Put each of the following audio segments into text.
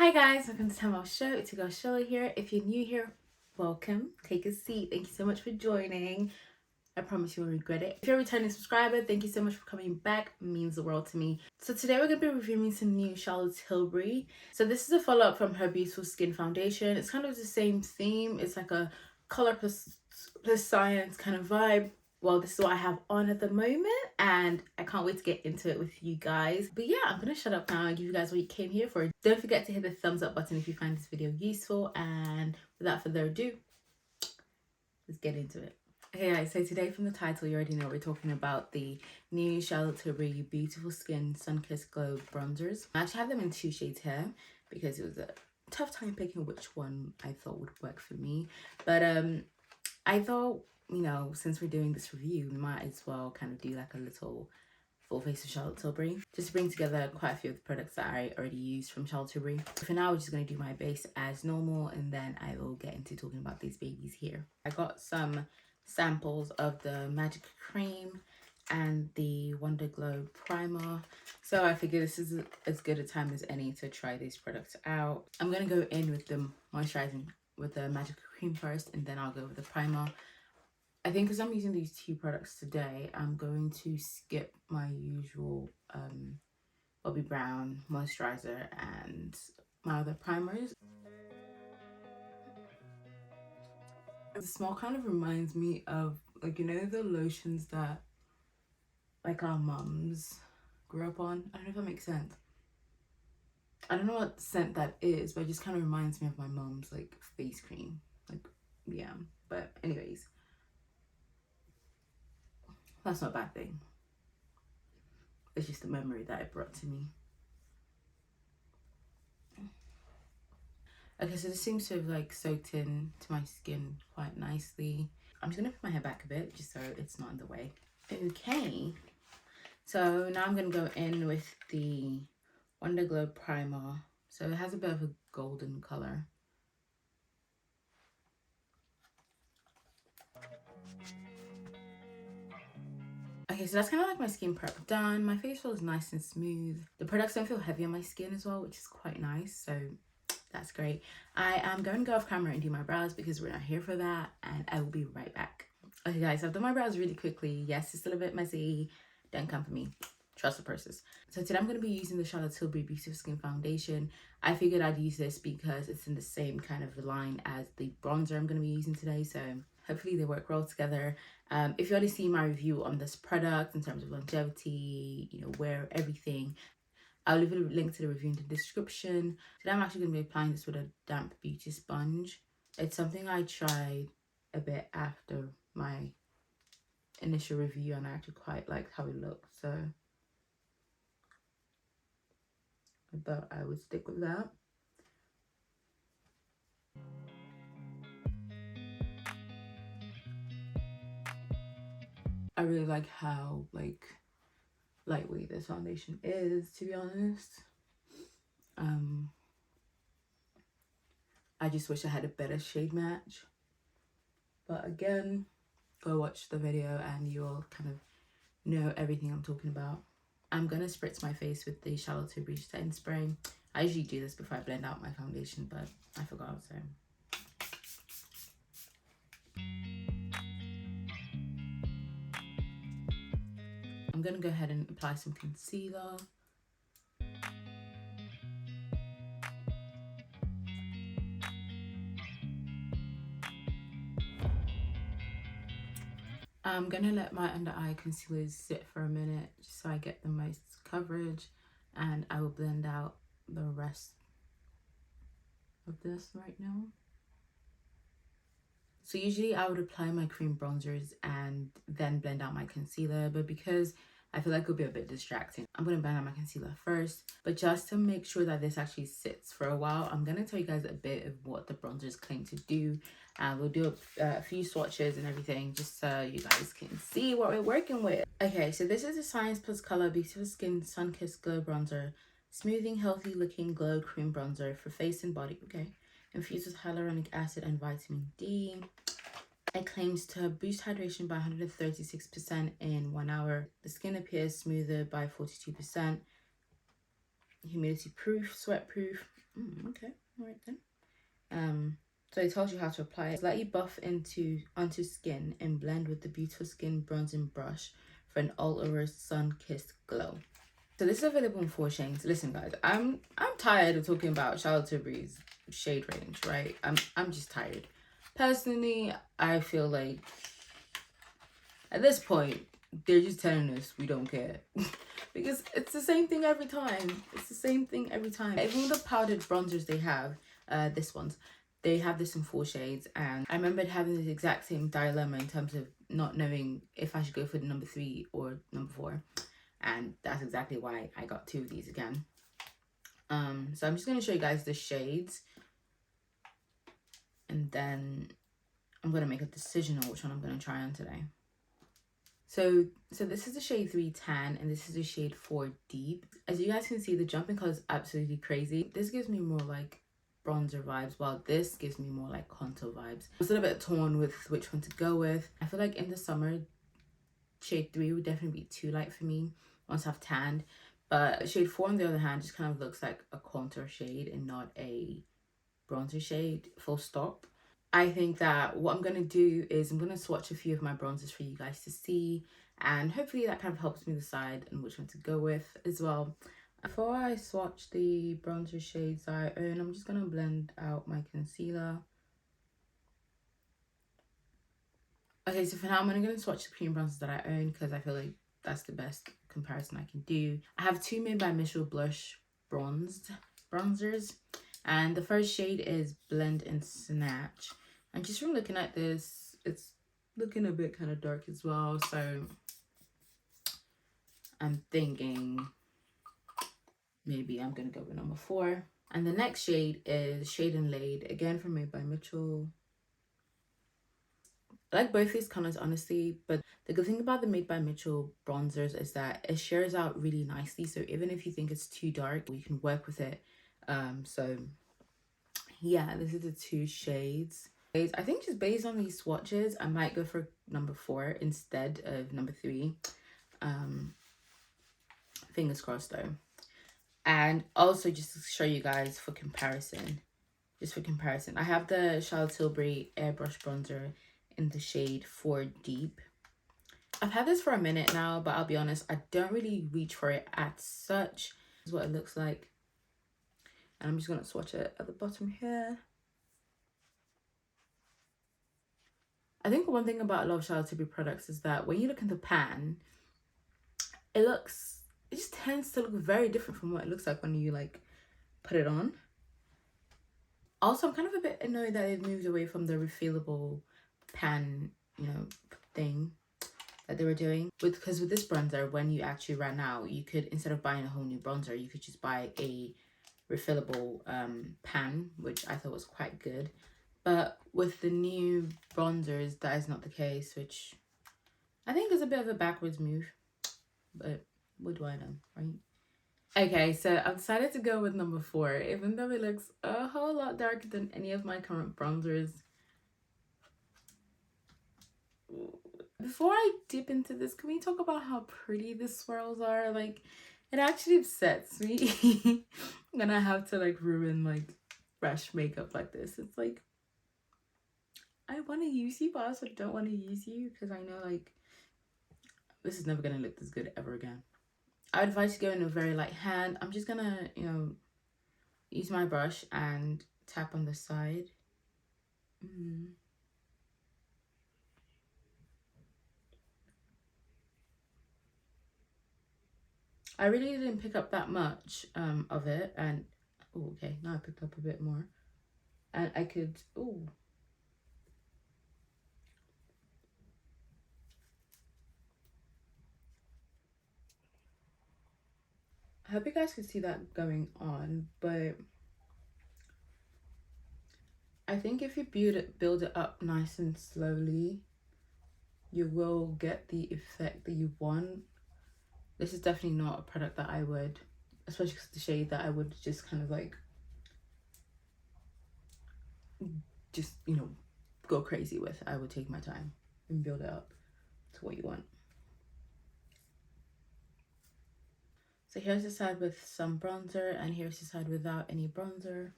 Hi guys, welcome to Time I'll Show. It's your girl Shola here. If you're new here, welcome. Take a seat. Thank you so much for joining. I promise you won't regret it. If you're a returning subscriber, thank you so much for coming back. It means the world to me. So today we're going to be reviewing some new Charlotte Tilbury. So this is a follow-up from her Beautiful Skin Foundation. It's kind of the same theme. It's like a color plus science kind of vibe. Well, this is what I have on at the moment and I can't wait to get into it with you guys. But yeah, I'm gonna shut up now and give you guys what you came here for. Don't forget to hit the thumbs up button if you find this video useful, and without further ado, let's get into it. Okay guys, so today from the title you already know we're talking about the new Charlotte Tilbury Beautiful Skin Sun-Kissed Glow bronzers. I actually have them in 2 shades here because it was a tough time picking which one I thought would work for me. But I thought, you know, since we're doing this review, we might as well kind of do like a little full face of Charlotte Tilbury, just to bring together quite a few of the products that I already used from Charlotte Tilbury. For now, we're just going to do my base as normal, and then I will get into talking about these babies here. I got some samples of the Magic Cream and the Wonder Glow Primer, so I figure this is as good a time as any to try these products out. I'm going to go in with the moisturizing with the Magic Cream first, and then I'll go with the primer. I think because I'm using these 2 products today, I'm going to skip my usual Bobbi Brown moisturizer and my other primers. The smell kind of reminds me of, like, you know, the lotions that like our mums grew up on. I don't know if that makes sense. I don't know what scent that is, but it just kind of reminds me of my mom's like face cream. Like, yeah. But anyways, that's not a bad thing. It's just a memory that it brought to me. Okay, so this seems to have like soaked in to my skin quite nicely. I'm just gonna put my hair back a bit just so it's not in the way. Okay, so now I'm gonna go in with the Wonder Glow Primer. So it has a bit of a golden color. Okay, so that's kind of like my skin prep done. My face feels nice and smooth. The products don't feel heavy on my skin as well, which is quite nice. So that's great. I am going to go off camera and do my brows because we're not here for that, and I will be right back. Okay guys, I've done my brows really quickly. Yes, it's still a bit messy. Don't come for me. Trust the process. So today I'm going to be using the Charlotte Tilbury Beautiful Skin Foundation. I figured I'd use this because it's in the same kind of line as the bronzer I'm going to be using today. So hopefully they work well together. If you already see my review on this product in terms of longevity, you know, wear, everything, I'll leave a link to the review in the description. Today I'm actually going to be applying this with a damp beauty sponge. It's something I tried a bit after my initial review and I actually quite liked how it looked. So I thought I would stick with that. I really like how like lightweight this foundation is, to be honest. I just wish I had a better shade match, but again, go watch the video and you'll kind of know everything I'm talking about. I'm gonna spritz my face with the Charlotte Tilbury setting spray. I usually do this before I blend out my foundation, but I forgot, so I'm gonna go ahead and apply some concealer. I'm gonna let my under eye concealers sit for a minute just so I get the most coverage, and I will blend out the rest of this right now. So usually I would apply my cream bronzers and then blend out my concealer, but because I feel like it'll be a bit distracting, I'm going to blend out my concealer first. But just to make sure that this actually sits for a while, I'm going to tell you guys a bit of what the bronzers claim to do. And we'll do a few swatches and everything just so you guys can see what we're working with. Okay, so this is the Science Plus Color Beautiful Skin Sun-Kissed Glow Bronzer. Smoothing, healthy looking glow cream bronzer for face and body. Okay. Infused with hyaluronic acid and vitamin D. It claims to boost hydration by 136% in 1 hour. The skin appears smoother by 42%. humidity proof, sweat proof. Okay, all right then. So it tells you how to apply it. Slightly buff onto skin and blend with the beautiful skin bronzing brush for an all-over sun-kissed glow. So this is available in 4 shades. Listen, guys, I'm tired of talking about Charlotte Tilbury's shade range, right? I'm just tired. Personally, I feel like at this point they're just telling us we don't care because it's the same thing every time. It's the same thing every time. Even the powdered bronzers they have, they have this in 4 shades, and I remembered having this exact same dilemma in terms of not knowing if I should go for the number 3 or number 4. And that's exactly why I got 2 of these again. So I'm just going to show you guys the shades, and then I'm going to make a decision on which one I'm going to try on today. So this is the shade 3 Tan, and this is the shade 4 Deep. As you guys can see, the jump in color is absolutely crazy. This gives me more like bronzer vibes, while this gives me more like contour vibes. I was a little bit torn with which one to go with. I feel like in the summer, shade 3 would definitely be too light for me once I've tanned. But shade 4 on the other hand just kind of looks like a contour shade and not a bronzer shade, full stop. I think that what I'm going to do is I'm going to swatch a few of my bronzers for you guys to see, and hopefully that kind of helps me decide on which one to go with as well. Before I swatch the bronzer shades I own, I'm just going to blend out my concealer. Okay, so for now I'm only going to swatch the cream bronzers that I own because I feel like that's the best comparison I can do. I have 2 Made by Mitchell blush bronzers, and the first shade is Blend and Snatch. And just from looking at this, it's looking a bit kind of dark as well, so I'm thinking maybe I'm gonna go with number 4. And the next shade is Shade and Laid, again from Made by Mitchell. I like both these colors honestly, but the good thing about the Made by Mitchell bronzers is that it shares out really nicely, so even if you think it's too dark, you can work with it. So yeah, this is the 2 shades. I think just based on these swatches, I might go for number 4 instead of number 3. Fingers crossed though. And also just to show you guys for comparison, I have the Charlotte Tilbury Airbrush Bronzer in the shade 4 Deep. I've had this for a minute now, but I'll be honest, I don't really reach for it as such. This is what it looks like. And I'm just going to swatch it at the bottom here. I think one thing about a lot of Charlotte Tilbury products is that when you look in the pan, it just tends to look very different from what it looks like when you like put it on. Also, I'm kind of a bit annoyed that they've moved away from the refillable pan, thing that they were doing. Because with this bronzer, when you actually ran out, you could, instead of buying a whole new bronzer, you could just buy a refillable pan, which I thought was quite good. But with the new bronzers, that is not the case, which I think is a bit of a backwards move. But what do I know, right? Okay, so I've decided to go with number 4, even though it looks a whole lot darker than any of my current bronzers. Before I dip into this, can we talk about how pretty the swirls are? Like, it actually upsets me when I have to like ruin like fresh makeup like this. It's like, I want to use you, but I also don't want to use you because I know like this is never going to look this good ever again. I would advise you go in a very light hand. I'm just going to, use my brush and tap on the side. I really didn't pick up that much of it, and okay, now I picked up a bit more, and I could I hope you guys can see that going on, but I think if you build it up nice and slowly, you will get the effect that you want. This is definitely not a product that I would, especially because the shade that I would just kind of like just go crazy with. I would take my time and build it up to what you want. So here's the side with some bronzer, and here's the side without any bronzer.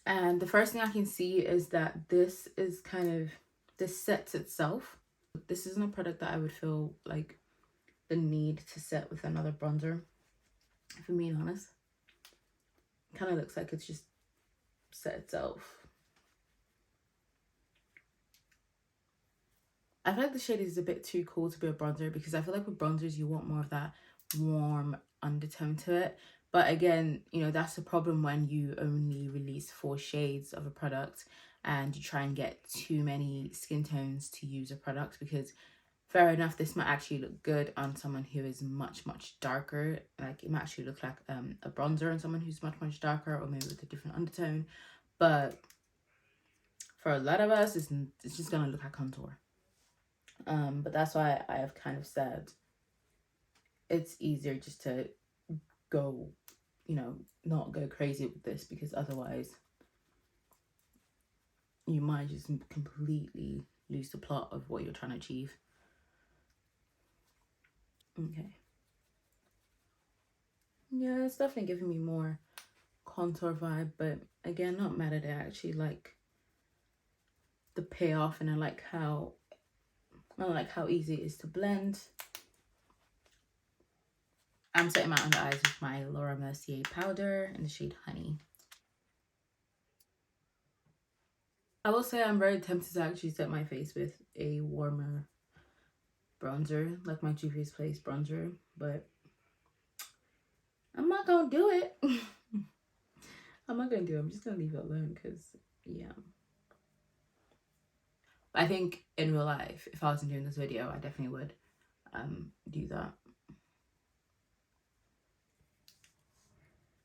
And the first thing I can see is that this is this sets itself. This isn't a product that I would feel like the need to set with another bronzer, if I'm being honest. Kind of looks like it's just set itself. I feel like the shade is a bit too cool to be a bronzer, because I feel like with bronzers you want more of that warm undertone to it. But again, you know, that's the problem when you only release 4 shades of a product and you try and get too many skin tones to use a product, because fair enough, this might actually look good on someone who is much darker. Like it might actually look like a bronzer on someone who's much darker, or maybe with a different undertone. But for a lot of us, it's just gonna look like contour. But that's why I have kind of said it's easier just to go, you know, not go crazy with this, because otherwise you might just completely lose the plot of what you're trying to achieve. Okay. Yeah, it's definitely giving me more contour vibe, but again, not mad at it. I actually like the payoff, and I like how easy it is to blend. I'm setting my under eyes with my Laura Mercier powder in the shade Honey. I will say I'm very tempted to actually set my face with a warmer bronzer, like my Juvia's Place bronzer, but I'm not gonna do it. I'm not gonna do it. I'm just gonna leave it alone, because yeah. I think in real life, if I wasn't doing this video, I definitely would do that.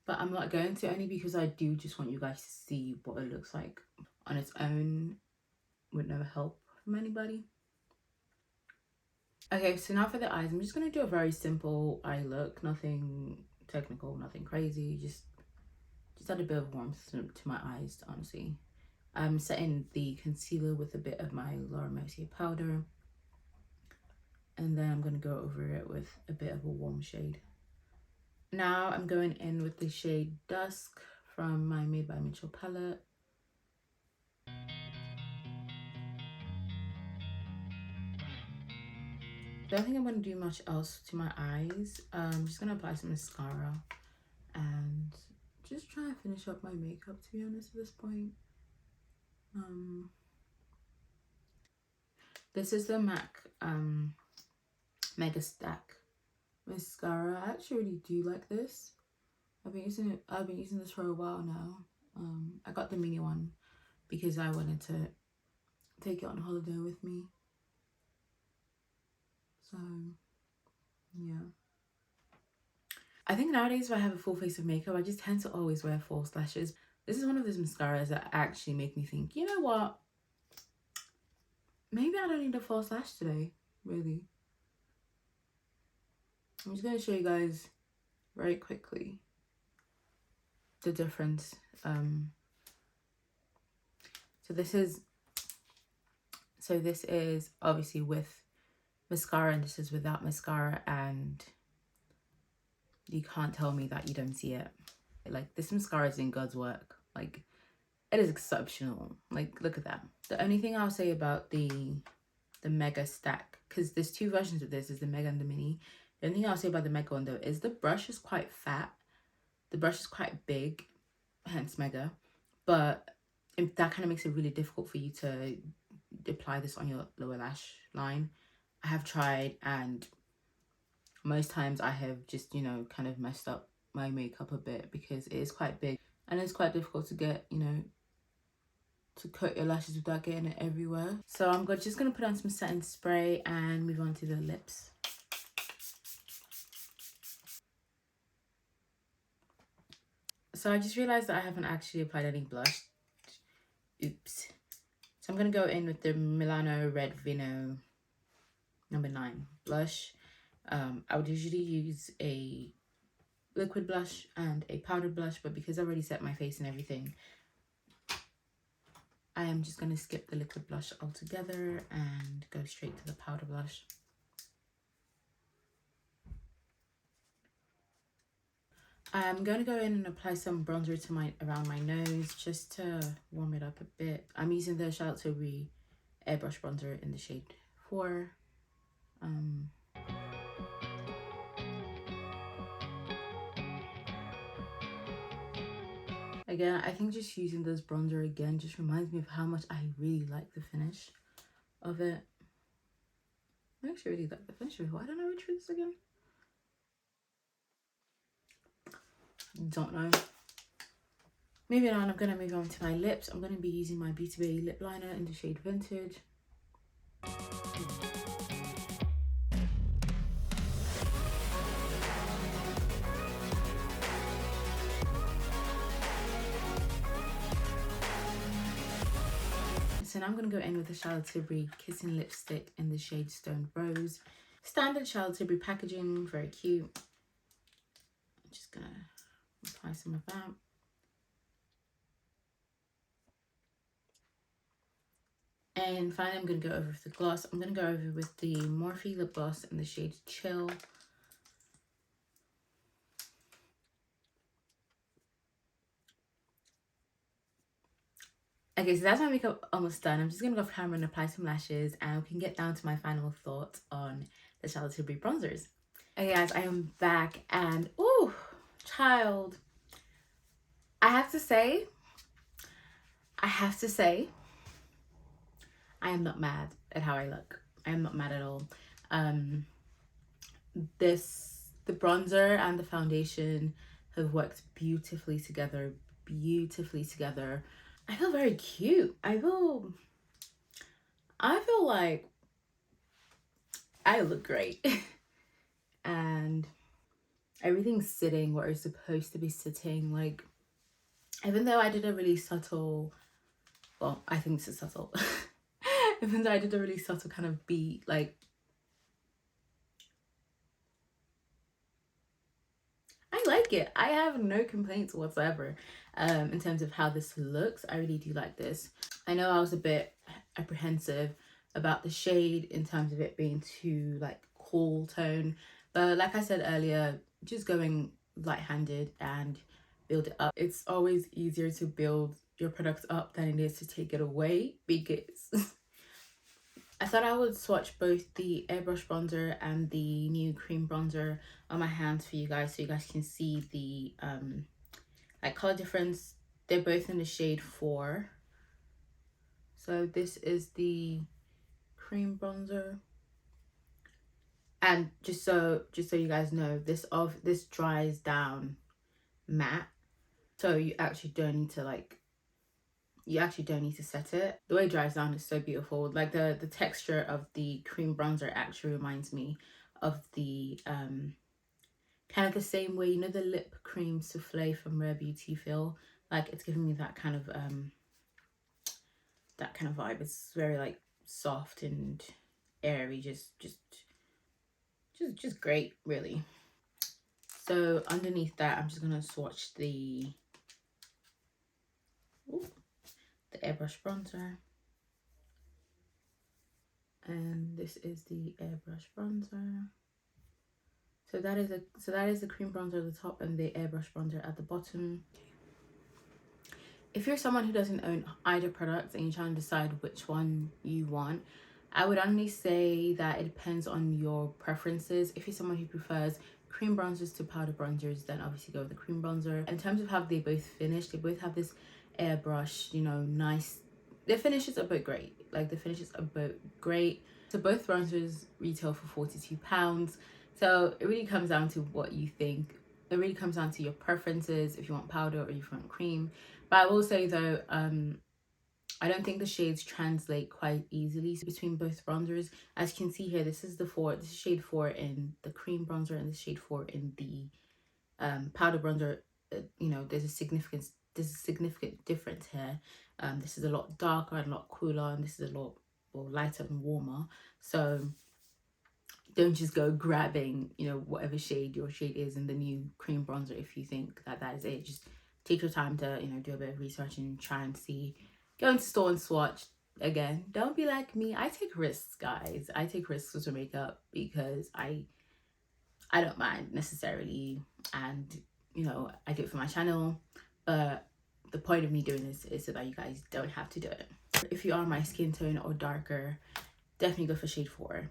But I'm not going to, only because I do just want you guys to see what it looks like on its own. Would never help from anybody. Okay, so now for the eyes, I'm just going to do a very simple eye look. Nothing technical, nothing crazy. Just add a bit of warmth to my eyes, honestly. I'm setting the concealer with a bit of my Laura Mercier powder. And then I'm going to go over it with a bit of a warm shade. Now I'm going in with the shade Dusk from my Made by Mitchell palette. I don't think I'm going to do much else to my eyes. I'm just going to apply some mascara and just try and finish up my makeup, to be honest, at this point. This is the MAC Mega Stack mascara. I actually really do like this. I've been using this for a while now. I got the mini one because I wanted to take it on holiday with me. So yeah. I think nowadays if I have a full face of makeup, I just tend to always wear false lashes. This is one of those mascaras that actually make me think, you know what? Maybe I don't need a false lash today, really. I'm just going to show you guys very quickly the difference. So this is obviously with mascara, and this is without mascara, and you can't tell me that you don't see it. Like, this mascara is in God's work. Like, it is exceptional. Like, look at that. The only thing I'll say about the Mega Stack, because there's 2 versions of this, is the Mega and the Mini. The only thing I'll say about the Mega one though is the brush is quite fat. The brush is quite big, hence Mega. But that kind of makes it really difficult for you to apply this on your lower lash line. I have tried, and most times I have just, you know, kind of messed up my makeup a bit because it is quite big and it's quite difficult to get, you know, to coat your lashes without getting it everywhere. So I'm just going to put on some setting spray and move on to the lips. So I just realized that I haven't actually applied any blush. Oops. So I'm going to go in with the Milano Red Vino number 9 blush. I would usually use a liquid blush and a powdered blush, but because I already set my face and everything, I am just going to skip the liquid blush altogether and go straight to the powder blush. I'm going to go in and apply some bronzer to around my nose just to warm it up a bit. I'm using the Charlotte Tilbury airbrush bronzer in the shade 4. Again, I think just using this bronzer again just reminds me of how much I really like the finish of it. I actually really like the finish of it. Why don't I reach for this again? Don't know. Moving on, I'm going to move on to my lips. I'm going to be using my Beauty Bay lip liner in the shade Vintage. So now I'm going to go in with the Charlotte Tilbury Kissing Lipstick in the shade Stone Rose. Standard Charlotte Tilbury packaging, very cute. I'm just going to apply some of that. And finally, I'm going to go over with the gloss. I'm going to go over with the Morphe lip gloss in the shade Chill. Okay, so that's my makeup almost done. I'm just going to go off camera and apply some lashes, and we can get down to my final thoughts on the Charlotte Tilbury bronzers. Okay, guys, I am back, and ooh, child. I have to say, I am not mad at how I look. I am not mad at all. The bronzer and the foundation have worked beautifully together. I feel very cute. I feel like I look great. And everything's sitting where it's supposed to be sitting. Like, even though I did a really subtle, well, I think this is subtle. Even though I did a really subtle kind of beat, like, I like it. I have no complaints whatsoever in terms of how this looks. I really do like this. I know I was a bit apprehensive about the shade in terms of it being too like cool tone, but like I said earlier, just going light-handed and build it up. It's always easier to build your products up than it is to take it away, because I thought I would swatch both the airbrush bronzer and the new cream bronzer on my hands for you guys, so you guys can see the like color difference. They're both in the shade 4. So this is the cream bronzer, and just so you guys know, this dries down matte, so you actually don't need to set it. The way it dries down is so beautiful. Like the texture of the cream bronzer actually reminds me of the kind of the same way, you know, the lip cream souffle from Rare Beauty feel. Like, it's giving me that kind of vibe. It's very like soft and airy, just great, really. So underneath that, I'm just gonna swatch the airbrush bronzer, and this is the airbrush bronzer. So that is the cream bronzer at the top and the airbrush bronzer at the bottom. If you're someone who doesn't own either product and you're trying to decide which one you want, I would only say that it depends on your preferences. If you're someone who prefers cream bronzers to powder bronzers, then obviously go with the cream bronzer. In terms of how they both finish, they both have this airbrush, you know, nice. Their finishes are both great. So both bronzers retail for £42. So it really comes down to what you think. It really comes down to your preferences, if you want powder or if you want cream. But I will say though, I don't think the shades translate quite easily between both bronzers. As you can see here, this is shade 4 in the cream bronzer and this shade 4 in the powder bronzer. You know, there's a significant difference here. This is a lot darker and a lot cooler, and this is a lot more lighter and warmer. So don't just go grabbing, you know, whatever shade your shade is in the new cream bronzer if you think that is it. Just take your time to, you know, do a bit of research and try and see. Go into store and swatch. Again, don't be like me. I take risks, guys. I take risks with makeup because I don't mind necessarily, and you know, I do it for my channel, but the point of me doing this is so that you guys don't have to do it. If you are my skin tone or darker, definitely go for shade 4.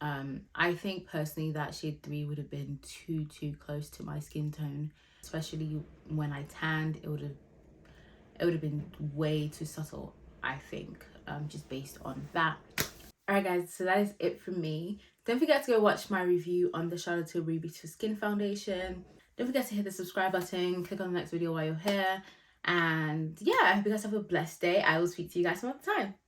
I think personally that shade 3 would have been too close to my skin tone, especially when I tanned. It would have been way too subtle, I think, just based on that. Alright guys, so that is it from me. Don't forget to go watch my review on the Charlotte Tilbury Beautiful Skin Foundation. Don't forget to hit the subscribe button, click on the next video while you're here. And yeah, I hope you guys have a blessed day. I will speak to you guys some other time.